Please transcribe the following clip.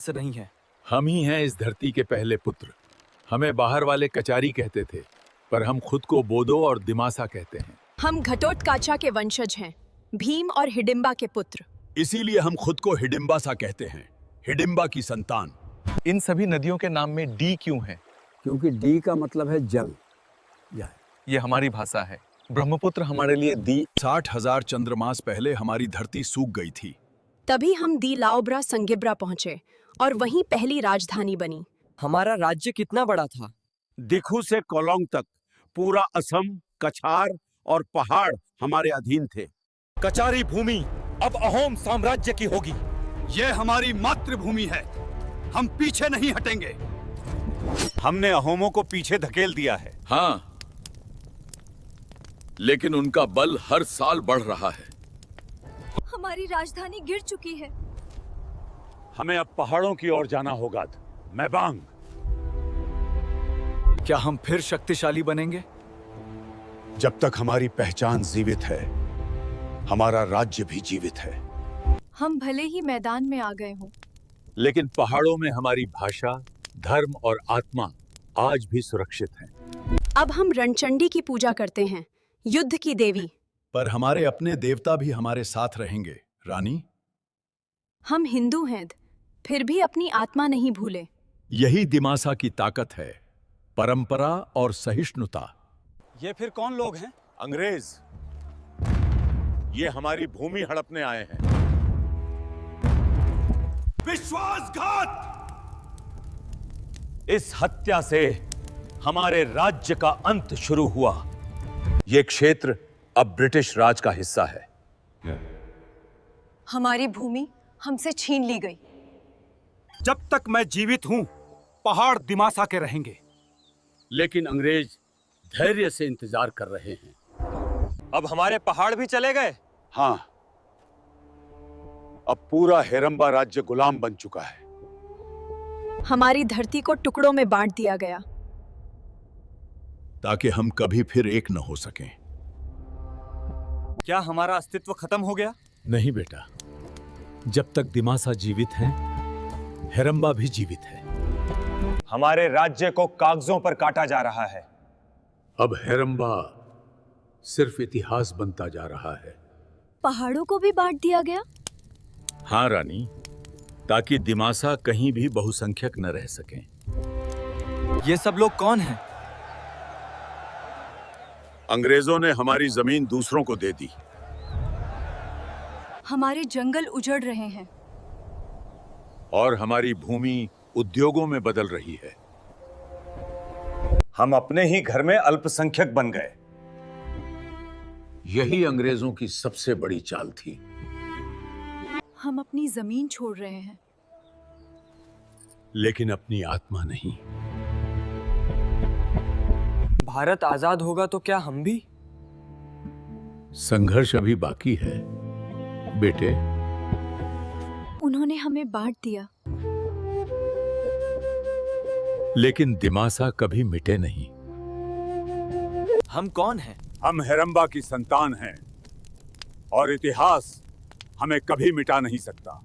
से नहीं है। हम ही हैं इस धरती के पहले पुत्र। हमें बाहर वाले कचारी कहते थे, पर हम खुद को बोदो और दिमासा कहते हैं। हम घटोत्काचा के वंशज हैं, भीम और हिडिंबा के पुत्र। इसीलिए हम खुद को हिडिंबा सा कहते हैं, हिडिंबा की संतान। इन सभी नदियों के नाम में डी क्यों है? क्योंकि डी का मतलब है जल। ये हमारी भाषा है। ब्रह्मपुत्र हमारे लिए दी। 60,000 चंद्रमास पहले हमारी धरती सूख गई थी। तभी हम दी लाओब्रा संगिब्रा पहुंचे और वहीं पहली राजधानी बनी। हमारा राज्य कितना बड़ा था? दिखू से कोलोंग तक पूरा असम, कछार और पहाड़ हमारे अधीन थे। कचारी भूमि अब अहोम साम्राज्य की होगी। ये हमारी मातृभूमि है, हम पीछे नहीं हटेंगे। हमने अहोमों को पीछे धकेल दिया है। हाँ, लेकिन उनका बल हर साल बढ़ रहा है। हमारी राजधानी गिर चुकी है। हमें अब पहाड़ों की ओर जाना होगा। मैबांग। क्या हम फिर शक्तिशाली बनेंगे? जब तक हमारी पहचान जीवित है, हमारा राज्य भी जीवित है। हम भले ही मैदान में आ गए हों, लेकिन पहाड़ों में हमारी भाषा, धर्म और आत्मा आज भी सुरक्षित हैं। अब हम रणचंडी की पूजा करते हैं, युद्ध की देवी। पर हमारे अपने देवता भी हमारे साथ रहेंगे, रानी। हम हिंदू हैं, फिर भी अपनी आत्मा नहीं भूले। यही दिमासा की ताकत है, परंपरा और सहिष्णुता। ये फिर कौन लोग हैं? अंग्रेज। ये हमारी भूमि हड़पने आए हैं। विश्वासघात! इस हत्या से हमारे राज्य का अंत शुरू हुआ। ये क्षेत्र अब ब्रिटिश राज का हिस्सा है। हमारी भूमि हमसे छीन ली गई। जब तक मैं जीवित हूं, पहाड़ दिमासा के रहेंगे। लेकिन अंग्रेज धैर्य से इंतजार कर रहे हैं। अब हमारे पहाड़ भी चले गए। हाँ, अब पूरा हेरंबा राज्य गुलाम बन चुका है। हमारी धरती को टुकड़ों में बांट दिया गया, ताकि हम कभी फिर एक न हो सकें। क्या हमारा अस्तित्व खत्म हो गया? नहीं बेटा, जब तक दिमासा जीवित है, हेरंबा भी जीवित है। हमारे राज्य को कागजों पर काटा जा रहा है। अब हेरंबा सिर्फ इतिहास बनता जा रहा है। पहाड़ों को भी बांट दिया गया। हाँ रानी, ताकि दिमासा कहीं भी बहुसंख्यक न रह सकें। ये सब लोग कौन हैं? अंग्रेजों ने हमारी जमीन दूसरों को दे दी। हमारे जंगल उजड़ रहे हैं और हमारी भूमि उद्योगों में बदल रही है। हम अपने ही घर में अल्पसंख्यक बन गए। यही अंग्रेजों की सबसे बड़ी चाल थी। हम अपनी जमीन छोड़ रहे हैं, लेकिन अपनी आत्मा नहीं। भारत आजाद होगा तो क्या हम भी? संघर्ष अभी बाकी है बेटे। उन्होंने हमें बांट दिया, लेकिन दिमासा कभी मिटे नहीं। हम कौन हैं? हम हेरंबा की संतान हैं और इतिहास हमें कभी मिटा नहीं सकता।